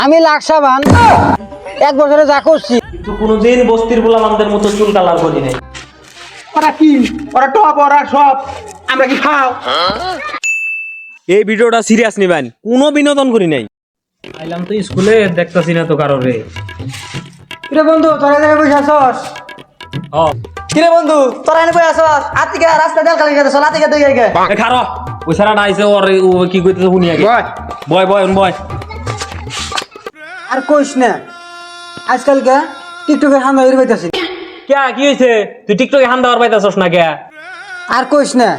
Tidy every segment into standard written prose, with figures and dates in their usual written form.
আমি লাকসাবান 1 বছরে যা করছি কিন্তু কোনোদিন বস্তির গোলামদের মতো চুল কালার করি নাই। ওরা কি ওরা টপ ওরা সব আমরা কি খাও? এই ভিডিওটা সিরিয়াস নিবেন, কোনো বিনোদন করি নাই। আইলাম তো স্কুলে, দেখতাছি না তো কারোরে। রে বন্ধু তোরা জায়গায় বসে আসস? কিরে বন্ধু তোরা এনে বই আসস আতিকে রাস্তা দেল কালি গেছ লাতিকে দই গে এ খারো, ওই সারাটা আইছে ওর ও কি কইতেছে শুনি আগে। বয় বয় বয়। আর কইস না, আজকালকে টিকটকে হান্দা হইর বাইতাছি। কি হইছে? তুই টিকটকে হান দেওয়ার পাইতাছস না কে? আর কইস না,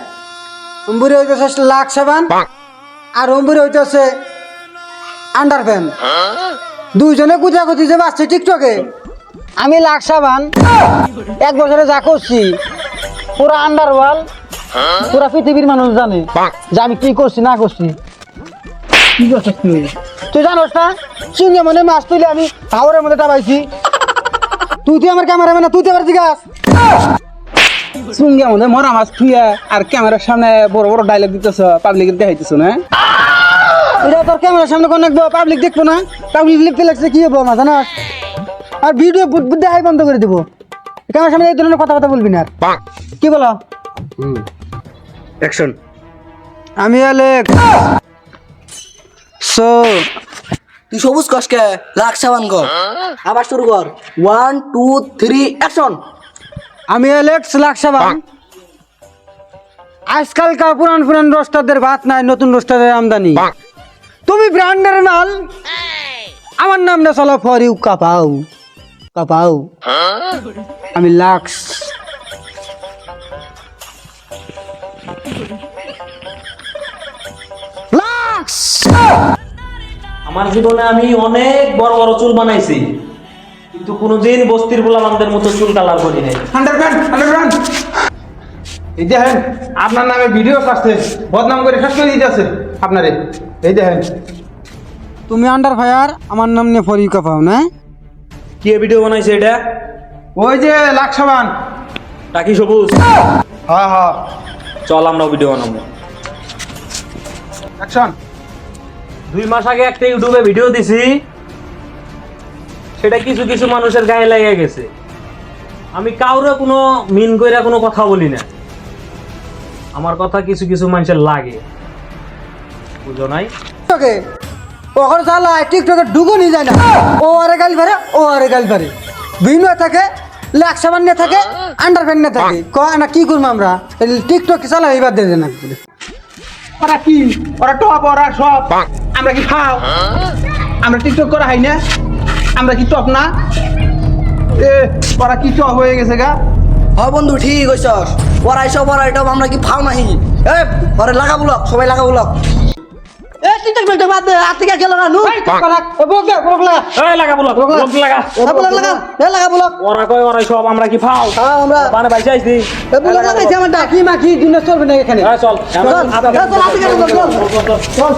অম্বুরে হইতাছে লাকসাবান আর অম্বুরে হইতাছে আন্ডারপ্যান। দুইজনে কুচাকুচি যে বাসছে টিকটকে। আমি লাকসাবান 1 বছরে যা করছি পুরা আন্ডারওয়াল, পুরা পৃথিবীর মানুষ জানে যে আমি কি করছি না করছি। কি করছিস তুই? তুই জানোস না চিংড়ি মনে মাছ তুলে আমি হাওরের মধ্যে টাবাইছি। তুই আমার ক্যামেরাম্যান না, তুই তো আমার জিগাস। চিংড়ি মনে মরা মাছ থুইয়া আর ক্যামেরার সামনে বড় বড় ডায়লগ দিতেছ, পাবলিক দেখাইতেছ না? এটা তোর ক্যামেরার সামনে কোন পাবলিক দেখবো না? পাবলিক লিখতে লাগছে কি হবো আমার জানাস? আর ভিডিও দেখাই বন্ধ করে দিব। ক্যামেরার সামনে এই ধরনের কথা বলবি না। কি বলো? অ্যাকশন। আমি অ্যালেক্স। সো তুই সবুজ কসকে লাকসাবান কর আবার শুরু কর 1 2 3 অ্যাকশন আমি অ্যালেক্স লাকসাবান। আজকালকার পুরান রোস্টারদের ভাত নাই, নতুন রোস্টারের আমদানি। তুমি ব্র্যান্ডের মাল, আমার নাম না চলো ফর ইউ কাপাও কাপাও। আমি লাক্স। লাক্স। আমার জীবনে আমি অনেক বড় বড় চুল বানাইছি, কিন্তু কোনোদিন বস্তির গোলামদের মতো চুল কালার করি নাই। আন্ডারগ্রাউন্ড এই দেখেন আপনার নামে ভিডিও আসছে, বদনাম করে শেষ করে দিতেছে আপনারে। এই দেখেন তুমি আন্ডার ফায়ার, আমার নাম নিয়ে ফর ইউ কাপাও না? কি ভিডিও বানাইছে এটা? ওই যে লাকসাবান। টাকি সবুজ, হ্যাঁ হ্যাঁ চল আমরা ভিডিও বানাবো। অ্যাকশন। 2 মাস আগে একটা ইউটিউবে ভিডিও দিছি, সেটা কিছু কিছু মানুষের গায়ে লেগে গেছে। আমি কাউরে কোনো মিন কইরা কোনো কথা বলি না, আমার কথা কিছু কিছু মানুষের লাগে, বুঝো নাই? টিকটকে ওখানে চালা টিকটকে ঢুকো নিয়ে যায় না। ও আরে গাল পারে, ও আরে গাল পারে। ভিন্ন থাকে, লাকসাবান নিয়ে থাকে, আন্ডারপ্যান নিয়ে থাকে। কয় না কি করবো আমরা? টিকটক চালা এবার দিয়ে না। ওরা কি ওরা টপ ওরা সব আমরা কি খাও? আমরা টিকটক করা হয় না? আমরা কি টপ না? এ ওরা কি টপ হয়ে গেছে গা? হ বন্ধু ঠিক কইছস ওরা এসব ওরা এটা আমরা কি ফাও নাহি এ ওরে লাগা ব্লক সবাই লাগা ব্লক এ টিকটক বেলটা বাদ দে আতিকে গেল না নু এই লাগা বলো, লোক লাগা। ব্লক লাগা এ লাগা ব্লক ওরা কয় ওরা সব আমরা কি ফাও? হ্যাঁ আমরা মানে বাইসে আইছি। এ ব্লক লাগাইছে আমারটা কি মাখি দিনে চলবে না এখানে। চল চল আতিকে চল চল।